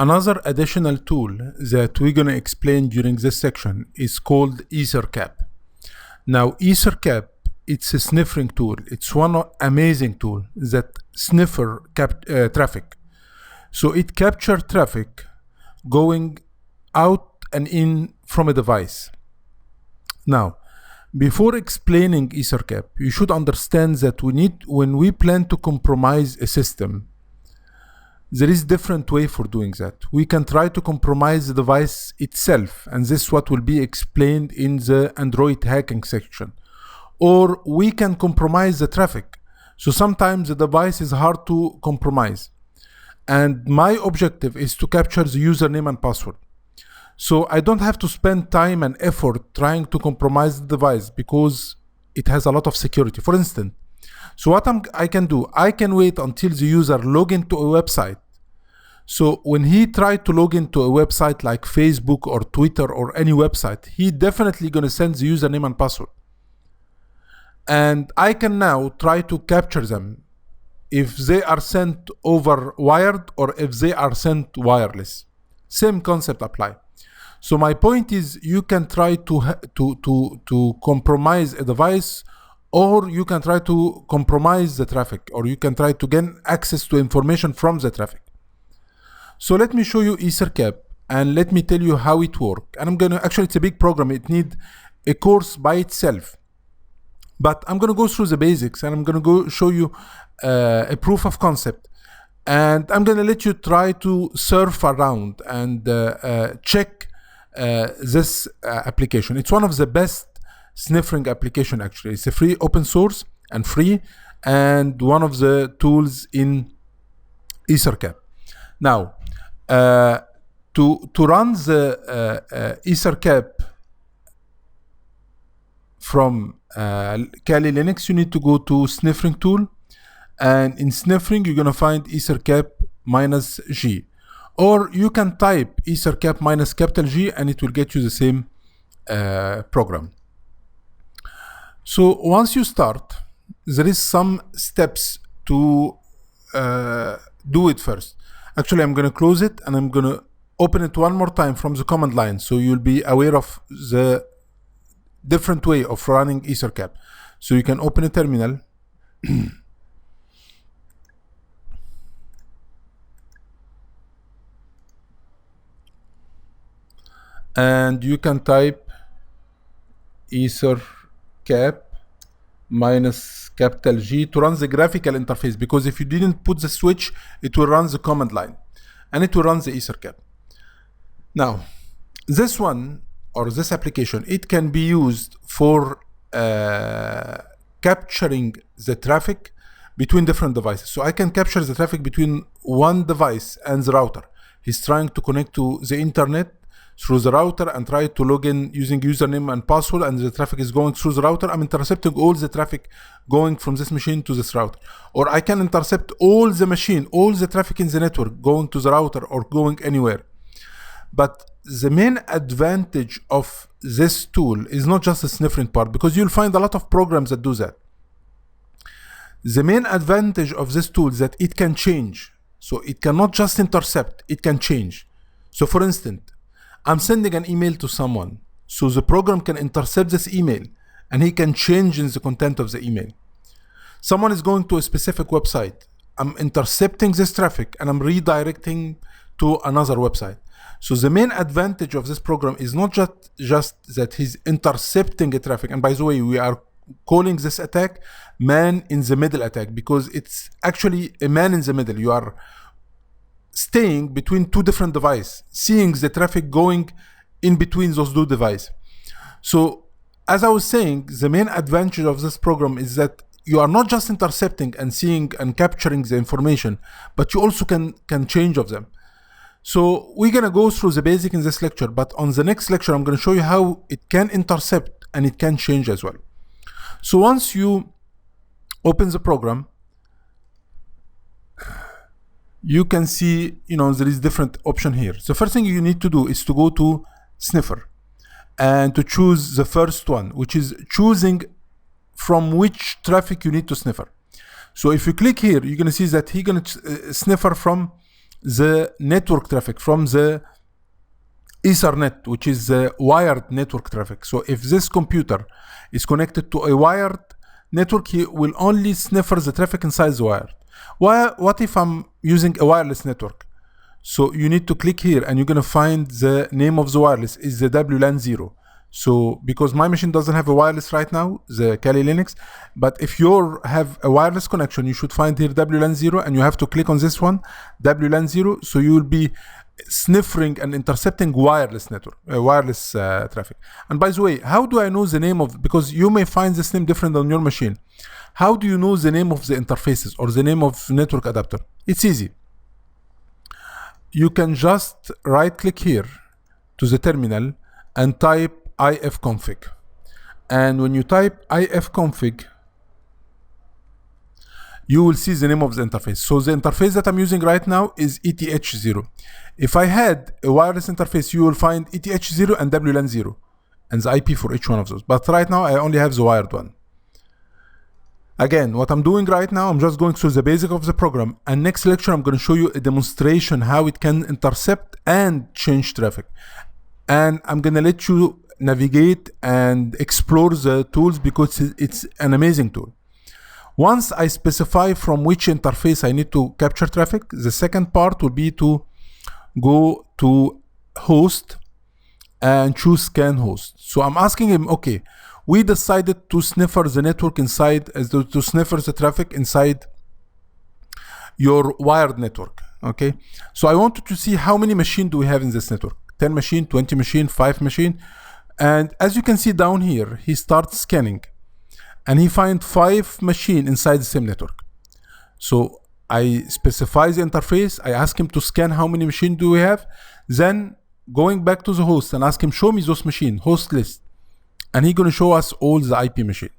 Another additional tool that we're going to explain during this section is called Ettercap. Now, Ettercap, it's a sniffing tool. It's one amazing tool that sniffer traffic. So it captures traffic going out and in from a device. Now, before explaining Ettercap, you should understand that when we plan to compromise a system, there is different way for doing that. We can try to compromise the device itself, and this is what will be explained in the Android hacking section. Or we can compromise the traffic. So sometimes the device is hard to compromise. And my objective is to capture the username and password. So I don't have to spend time and effort trying to compromise the device because it has a lot of security. For instance, so what I can do, I can wait until the user log into a website. So when he tried to log into a website like Facebook or Twitter or any website, he definitely going to send the username and password. And I can now try to capture them if they are sent over wired or if they are sent wireless. Same concept apply. So my point is, you can try to compromise a device, or you can try to compromise the traffic, or you can try to gain access to information from the traffic. So let me show you Ettercap and let me tell you how it works. And I'm going to, actually it's a big program, it needs a course by itself. But I'm going to go through the basics and I'm going to go show you a proof of concept. And I'm going to let you try to surf around and check this application. It's one of the best sniffing application actually. It's a free, open source and free, and one of the tools in Ettercap. Now, to run the Ettercap from Kali Linux, you need to go to sniffing tool, and in sniffing you're gonna find Ettercap -G, or you can type Ettercap -G and it will get you the same program. So once you start, there is some steps to do it first. Actually, I'm going to close it and I'm going to open it one more time from the command line, so you'll be aware of the different way of running Ettercap. So you can open a terminal and you can type Ettercap -G to run the graphical interface, because if you didn't put the switch, it will run the command line and it will run the Ettercap. Now, this one or this application, it can be used for capturing the traffic between different devices. So I can capture the traffic between one device and the router. He's trying to connect to the internet through the router and try to log in using username and password, and the traffic is going through the router. I'm intercepting all the traffic going from this machine to this router. Or I can intercept all the machine, all the traffic in the network going to the router or going anywhere. But the main advantage of this tool is not just the sniffing part, because you'll find a lot of programs that do that. The main advantage of this tool is that it can change. So it cannot just intercept, it can change. So for instance, I'm sending an email to someone, so the program can intercept this email and he can change in the content of the email. Someone is going to a specific website, I'm intercepting this traffic and I'm redirecting to another website. So the main advantage of this program is not just that he's intercepting a traffic. And by the way, we are calling this attack man in the middle attack, because it's actually a man in the middle. You are staying between two different devices, seeing the traffic going in between those two devices. So as I was saying, the main advantage of this program is that you are not just intercepting and seeing and capturing the information, but you also can change of them. So we're going to go through the basic in this lecture, but on the next lecture, I'm going to show you how it can intercept and it can change as well. So once you open the program, you can see, there is different option here. The first thing you need to do is to go to sniffer and to choose the first one, which is choosing from which traffic you need to sniffer. So if you click here, you're going to see that he's going to sniffer from the network traffic from the Ethernet, which is the wired network traffic. So if this computer is connected to a wired network, he will only sniffer the traffic inside the wired. What if I'm using a wireless network? So you need to click here and you're gonna find the name of the wireless is the WLAN 0. So because my machine doesn't have a wireless right now, the Kali Linux, but if you have a wireless connection, you should find here WLAN 0 and you have to click on this one, WLAN 0. So you will be sniffing and intercepting wireless network, wireless traffic. And by the way, how do I know the name of, because you may find this name different on your machine. How do you know the name of the interfaces or the name of network adapter? It's easy. You can just right click here to the terminal and type ifconfig. And when you type ifconfig, you will see the name of the interface. So the interface that I'm using right now is ETH0. If I had a wireless interface, you will find ETH0 and WLAN 0 and the IP for each one of those. But right now I only have the wired one. Again, what I'm doing right now, I'm just going through the basic of the program, and next lecture I'm going to show you a demonstration how it can intercept and change traffic. And I'm going to let you navigate and explore the tools because it's an amazing tool. Once I specify from which interface I need to capture traffic, the second part will be to go to host and choose scan host. So I'm asking him, okay, we decided to sniffer the network inside, to sniffer the traffic inside your wired network, okay? So I wanted to see how many machines do we have in this network. 10 machine, 20 machine, 5 machine. And as you can see down here, he starts scanning and he finds 5 machines inside the same network. So I specify the interface, I ask him to scan how many machines do we have, then going back to the host and ask him, show me those machines, host list. And he's gonna show us all the IP machine.